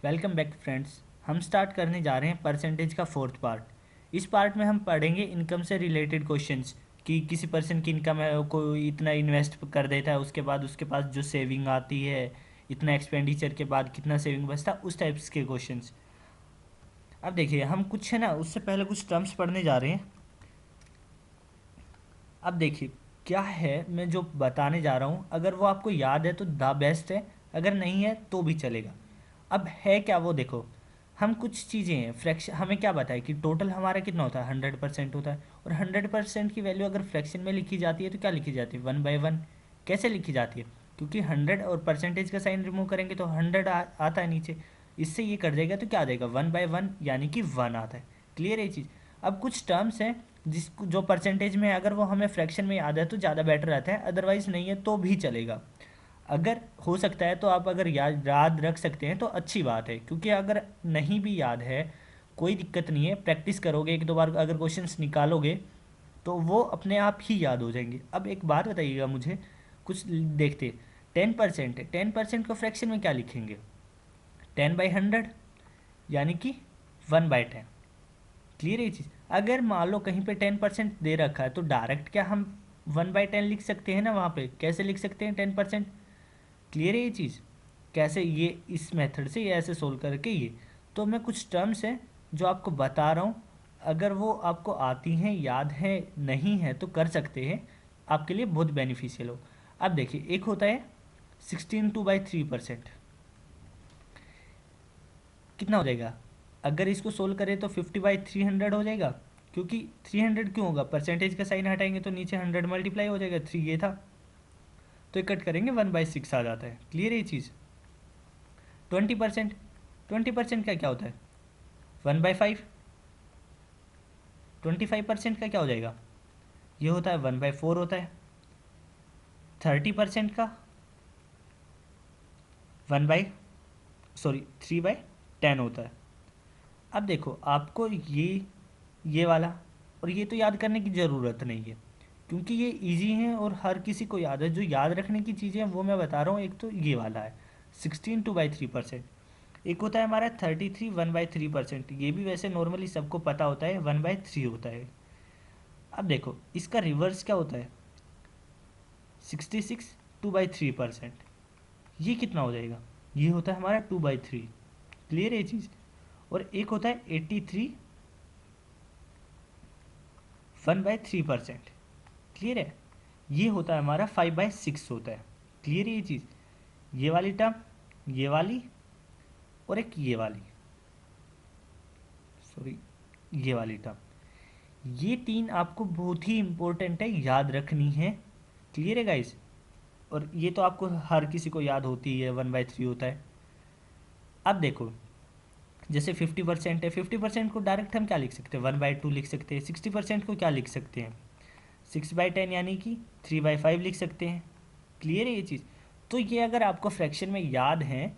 Welcome back friends. हम start करने जा रहे हैं परसेंटेज का फोर्थ पार्ट। इस पार्ट में हम पढ़ेंगे इनकम से रिलेटेड क्वेश्चंस कि किसी पर्सन की इनकम है, कोई इतना इन्वेस्ट कर देता है, उसके बाद उसके पास जो सेविंग आती है, इतना एक्सपेंडिचर के बाद कितना सेविंग बचता है, उस टाइप्स के क्वेश्चंस। अब देखिए, हम कुछ है ना, उससे पहले कुछ टर्म्स पढ़ने जा रहे हैं। अब देखिए क्या है, मैं जो बताने जा रहा हूँ अगर वो आपको याद है तो द बेस्ट है, अगर नहीं है तो भी चलेगा। अब है क्या वो देखो, हम कुछ चीज़ें हैं फ्रैक्शन, हमें क्या बताया कि टोटल हमारा कितना होता है, 100% होता है। और 100% की वैल्यू अगर फ्रैक्शन में लिखी जाती है तो क्या लिखी जाती है, 1/1। कैसे लिखी जाती है, क्योंकि 100 और परसेंटेज का साइन रिमूव करेंगे तो 100 आता है नीचे, इससे ये कट जाएगा तो क्या आ जाएगा, 1/1 यानी कि 1 आता है। क्लियर है ये चीज़। अब कुछ टर्म्स हैं जिसको जो परसेंटेज में है, अगर वो हमें फ्रैक्शन में याद है तो ज़्यादा बेटर रहता है, अदरवाइज़ नहीं है तो भी चलेगा। अगर हो सकता है तो आप अगर याद रख सकते हैं तो अच्छी बात है, क्योंकि अगर नहीं भी याद है कोई दिक्कत नहीं है, प्रैक्टिस करोगे एक दो बार, अगर क्वेश्चंस निकालोगे तो वो अपने आप ही याद हो जाएंगे। अब एक बात बताइएगा मुझे, कुछ देखते। 10% है, 10% को फ्रैक्शन में क्या लिखेंगे, 10/100 यानी कि 1/10। क्लियर है ये चीज़। अगर मान लो कहीं पे 10% दे रखा है तो डायरेक्ट क्या हम 1/10 लिख सकते हैं ना, वहाँ पे कैसे लिख सकते हैं 10%। क्लियर है ये चीज़। कैसे, ये इस मेथड से ये ऐसे सोल्व करके ये। तो मैं कुछ टर्म्स हैं जो आपको बता रहा हूँ, अगर वो आपको आती हैं, याद है, नहीं है तो कर सकते हैं, आपके लिए बहुत बेनिफिशियल हो। अब देखिए, एक होता है 16/3%। कितना हो जाएगा, अगर इसको सोल्व करें तो 50/300 हो जाएगा। क्योंकि 300 क्यों होगा, परसेंटेज का साइन हटाएंगे तो नीचे 100 मल्टीप्लाई हो जाएगा, 3 ये था तो कट करेंगे 1/6 आ जाता है। क्लियर है ये चीज़। 20%, 20% का क्या होता है, 1/5। 25% का क्या हो जाएगा, ये होता है 1/4 होता है। 30% का 1 बाई सॉरी 3/10 होता है। अब देखो आपको ये वाला और ये तो याद करने की ज़रूरत नहीं है, क्योंकि ये इजी है और हर किसी को याद है। जो याद रखने की चीज़ें हैं वो मैं बता रहा हूँ, एक तो ये वाला है 16 2/3%। एक होता है हमारा 33 1/3%, ये भी वैसे नॉर्मली सबको पता होता है, 1/3 होता है। अब देखो इसका रिवर्स क्या होता है, 66 2/3%, ये कितना हो जाएगा, ये होता है हमारा 2/3। क्लियर है ये चीज़। और एक होता है 83 1/3%। क्लियर है, ये होता है हमारा 5/6 होता है। क्लियर है ये चीज़। ये वाली टर्म, ये वाली, और एक ये वाली, सॉरी ये वाली टर्म, ये तीन आपको बहुत ही इंपॉर्टेंट है, याद रखनी है। क्लियर है गाइस। और ये तो आपको हर किसी को याद होती है, 1/3 होता है। अब देखो, जैसे 50% है, 50% को डायरेक्ट हम क्या लिख सकते हैं, 1/2 लिख सकते हैं। 60% को क्या लिख सकते हैं, 6/10 यानी कि 3/5 लिख सकते हैं। क्लियर है ये चीज़। तो ये अगर आपको फ्रैक्शन में याद है,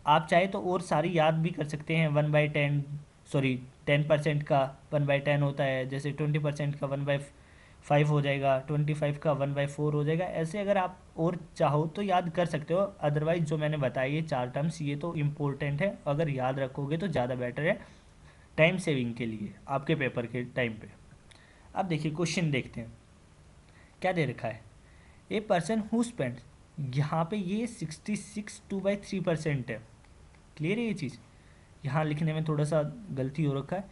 आप चाहे तो और सारी याद भी कर सकते हैं। 1/10, सॉरी 10% का 1/10 होता है, जैसे 20% का 1/5 हो जाएगा, 25 का 1/4 हो जाएगा। ऐसे अगर आप और चाहो तो याद कर सकते हो, अदरवाइज जो मैंने बताया ये चार टर्म्स ये तो इम्पोर्टेंट है, अगर याद रखोगे तो ज़्यादा बेटर है टाइम सेविंग के लिए, आपके पेपर के टाइम पे। अब देखिए क्वेश्चन देखते हैं क्या दे रखा है। ए पर्सन हु स्पेंड, यहाँ पे ये 66 2/3% है। क्लियर है ये चीज़। यहाँ लिखने में थोड़ा सा गलती हो रखा है।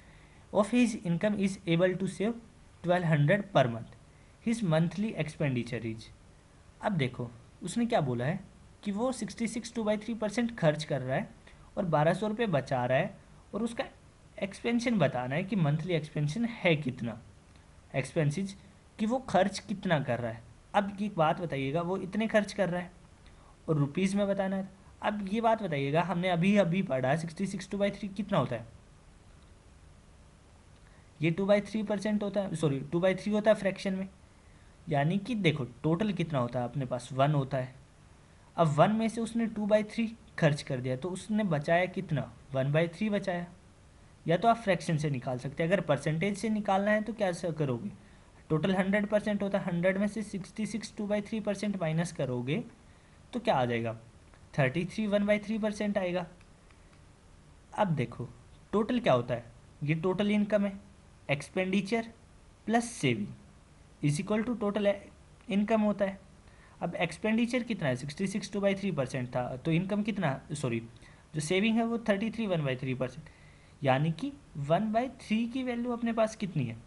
Of his income is able to save 1200 per month, his monthly expenditure is. अब देखो उसने क्या बोला है कि वो 66 2/3% खर्च कर रहा है और 1200 रुपये बचा रहा है, और उसका एक्सपेंशन बताना है कि मंथली एक्सपेंशन है कितना, एक्सपेंसिज, कि वो खर्च कितना कर रहा है। अब एक बात बताइएगा, वो इतने खर्च कर रहा है और रुपीज़ में बताना है। अब ये बात बताइएगा, हमने अभी अभी पढ़ा 66 2/3 कितना होता है, ये 2/3% होता है, सॉरी 2/3 होता है फ्रैक्शन में। यानी कि देखो टोटल कितना होता है अपने पास, 1 होता है। अब 1 में से उसने 2/3 खर्च कर दिया तो उसने बचाया कितना, 1/3 बचाया। या तो आप फ्रैक्शन से निकाल सकते हैं, अगर परसेंटेज से निकालना है तो क्या करोगे, टोटल 100% होता है, 100 में से 66 2/3% माइनस करोगे तो क्या आ जाएगा, 33 1/3% आएगा। अब देखो टोटल क्या होता है, ये टोटल इनकम है, expenditure plus saving is equal to total income होता है। अब एक्सपेंडिचर कितना है, 66 2/3% था, तो इनकम कितना, सॉरी जो सेविंग है वो 33 1/3%, यानी कि 1/3 की वैल्यू अपने पास कितनी है,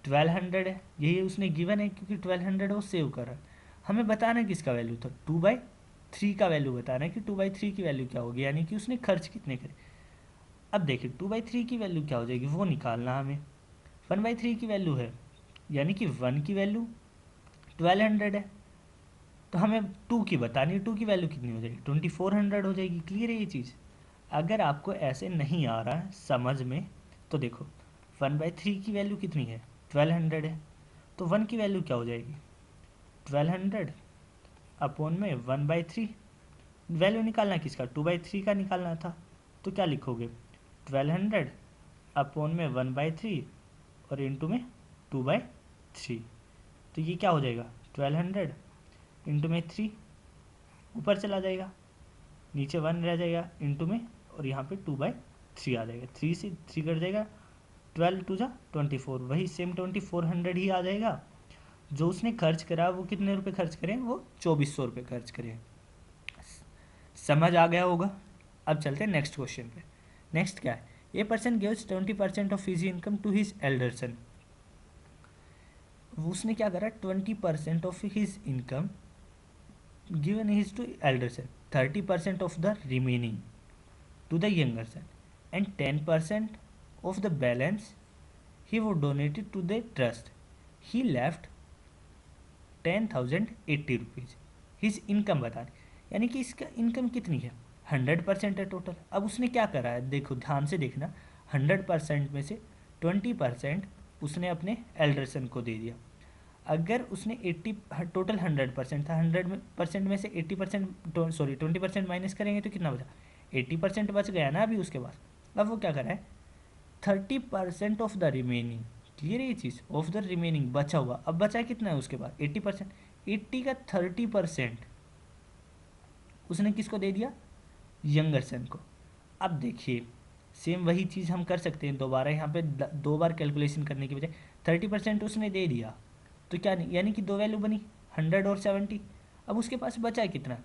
1200 है। यही उसने गिवन है क्योंकि 1200 वो सेव कर रहा है। हमें बताना है किसका वैल्यू था, 2/3 का वैल्यू बताना है कि 2/3 की वैल्यू क्या होगी, यानी कि उसने खर्च कितने करे। अब देखिए 2/3 की वैल्यू क्या हो जाएगी वो निकालना हमें। 1/3 की वैल्यू है, यानी कि 1 की वैल्यू 1200 है, तो हमें 2 की बतानी है, 2 की वैल्यू कितनी हो जाएगी, 2400 हो जाएगी। क्लियर है ये चीज़। अगर आपको ऐसे नहीं आ रहा है समझ में तो देखो 1/3 की वैल्यू कितनी है, 1200 है, तो 1 की वैल्यू क्या हो जाएगी, 1200 अपॉन में 1/3। वैल्यू निकालना किसका, 2/3 का निकालना था, तो क्या लिखोगे 1200 अपॉन में 1/3 और इंटू में 2/3। तो ये क्या हो जाएगा 1200 इंटू में 3, ऊपर चला जाएगा, नीचे 1 रह जाएगा इंटू में, और यहाँ पे 2/3 आ जाएगा, 3 से 3 कट जाएगा, 12 टू जा 24, वही सेम 2400 ही आ जाएगा। जो उसने खर्च करा वो कितने रुपए खर्च करें, वो 2400 रुपये खर्च करें। समझ आ गया होगा। अब चलते हैं नेक्स्ट क्वेश्चन पे। नेक्स्ट क्या है, a person gives 20% of his income to his elder son. उसने क्या करा, 20% of his income given his to elder son, 30% of the remaining to the younger son, and 10% of the balance he would donate it to the trust. He left 10,080 rupees his income बताने, यानी कि इसका income कितनी है, 100% है total. अब उसने क्या करा है, देखो ध्यान से देखना, 100% में से 20% उसने अपने एल्डरसन को दे दिया। अगर उसने 80, टोटल 100% था, 100% में से 80%, सॉरी 20% माइनस करेंगे तो कितना बचा, 80% बच गया ना अभी उसके पास। अब वो क्या कर रहा है, 30% ऑफ द रिमेनिंग, क्लियर है ये चीज़, ऑफ द रिमेनिंग बचा हुआ, अब बचा कितना है उसके पास 80%, 80 का 30% उसने किसको दे दिया, यंगर सन को। अब देखिए सेम वही चीज़ हम कर सकते हैं दोबारा, यहाँ पे दो बार कैलकुलेशन करने की बजाय 30% उसने दे दिया, तो क्या नहीं, यानी कि दो वैल्यू बनी 100 और 70। अब उसके पास बचा कितना,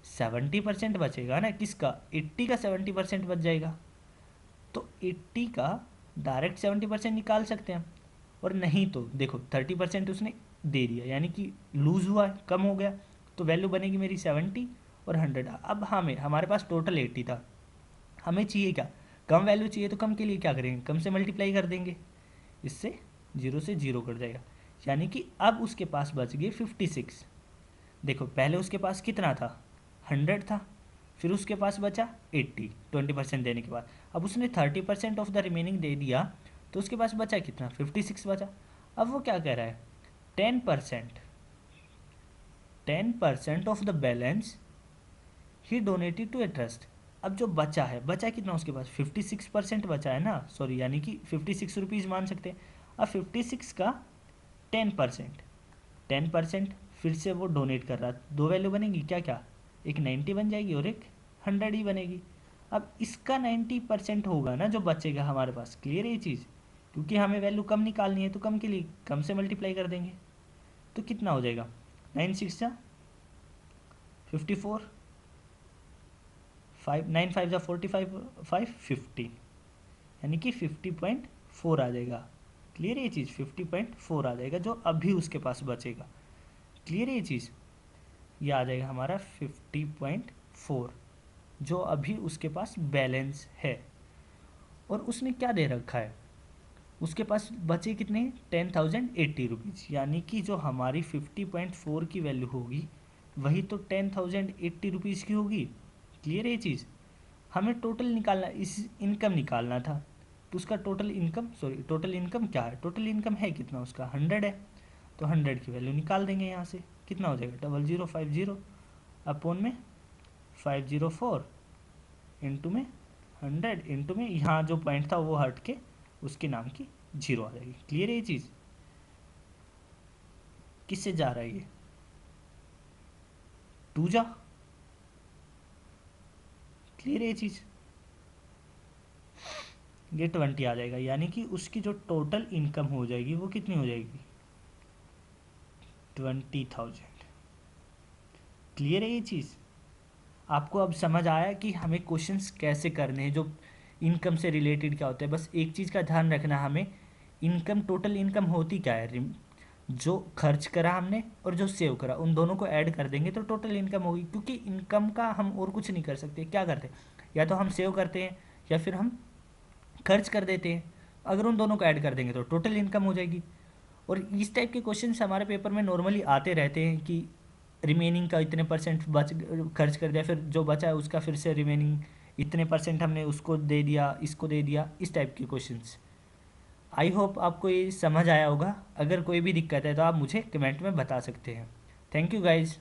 70% बचेगा ना, किसका, 80 का 70% बच जाएगा। तो 80 का डायरेक्ट 70% निकाल सकते हैं, और नहीं तो देखो 30% उसने दे दिया, यानी कि लूज़ हुआ है, कम हो गया, तो वैल्यू बनेगी मेरी 70 और 100। अब हमारे पास टोटल 80 था, हमें चाहिए क्या, कम वैल्यू चाहिए, तो कम के लिए क्या करेंगे, कम से मल्टीप्लाई कर देंगे, इससे जीरो से जीरो कट जाएगा, यानी कि अब उसके पास बच गए 56। देखो पहले उसके पास कितना था, 100 था, फिर उसके पास बचा 80 20% देने के बाद। अब उसने 30% ऑफ द रिमेनिंग दे दिया, तो उसके पास बचा कितना, 56 बचा। अब वो क्या कह रहा है, 10%, 10% of the balance he donated to a trust. अब जो बचा है, बचा कितना उसके पास, 56% बचा है ना, सॉरी यानी कि 56 रुपीज़ मान सकते हैं। अब 56 का 10%, 10% फिर से वो डोनेट कर रहा है, दो वैल्यू बनेगी क्या क्या, एक 90 बन जाएगी और एक 100 ही बनेगी। अब इसका 90% होगा ना जो बचेगा हमारे पास, क्लियर है ये चीज़, क्योंकि हमें वैल्यू कम निकालनी है, तो कम के लिए कम से मल्टीप्लाई कर देंगे, तो कितना हो जाएगा, 9 6 जा 54, 9 5 जा 45, 5 50, यानी कि 50.4 आ जाएगा। क्लियर है ये चीज़, 50.4 आ जाएगा जो अभी उसके पास बचेगा। क्लियर है ये चीज़, ये आ जाएगा हमारा 50.4 जो अभी उसके पास बैलेंस है। और उसने क्या दे रखा है, उसके पास बचे कितने, 10,080 रुपीज़, यानी कि जो हमारी 50.4 की वैल्यू होगी वही तो 10,080 रुपीज़ की होगी। क्लियर है ये चीज़। हमें टोटल निकालना, इस इनकम निकालना था, तो उसका total income, sorry total income क्या है, टोटल इनकम है कितना उसका, 100 है, तो 100 की वैल्यू निकाल देंगे यहाँ से, कितना हो जाएगा 0050 अपॉन में 504 इंटू में 100 इंटू में यहाँ जो पॉइंट था वो हट के उसके नाम की जीरो आ जाएगी। क्लियर है ये चीज़, किससे जा रहा है ये, टू जा, क्लियर है ये चीज़। ये 20 आ जाएगा, यानी कि उसकी जो टोटल इनकम हो जाएगी वो कितनी हो जाएगी, 20,000। क्लियर है ये चीज़? आपको अब समझ आया कि हमें क्वेश्चंस कैसे करने हैं जो इनकम से रिलेटेड क्या होता है। बस एक चीज़ का ध्यान रखना हमें, इनकम, टोटल इनकम होती क्या है, जो खर्च करा हमने और जो सेव करा उन दोनों को ऐड कर देंगे तो टोटल इनकम होगी। क्योंकि इनकम का हम और कुछ नहीं कर सकते, क्या करते हैं, या तो हम सेव करते हैं या फिर हम खर्च कर देते हैं। अगर उन दोनों को ऐड कर देंगे तो टोटल इनकम हो जाएगी। और इस टाइप के क्वेश्चन हमारे पेपर में नॉर्मली आते रहते हैं कि रिमेनिंग का इतने परसेंट बच खर्च कर दिया, फिर जो बचा है उसका फिर से रिमेनिंग इतने परसेंट हमने उसको दे दिया, इसको दे दिया, इस टाइप के क्वेश्चंस। आई होप आपको ये समझ आया होगा। अगर कोई भी दिक्कत है तो आप मुझे कमेंट में बता सकते हैं। Thank you guys.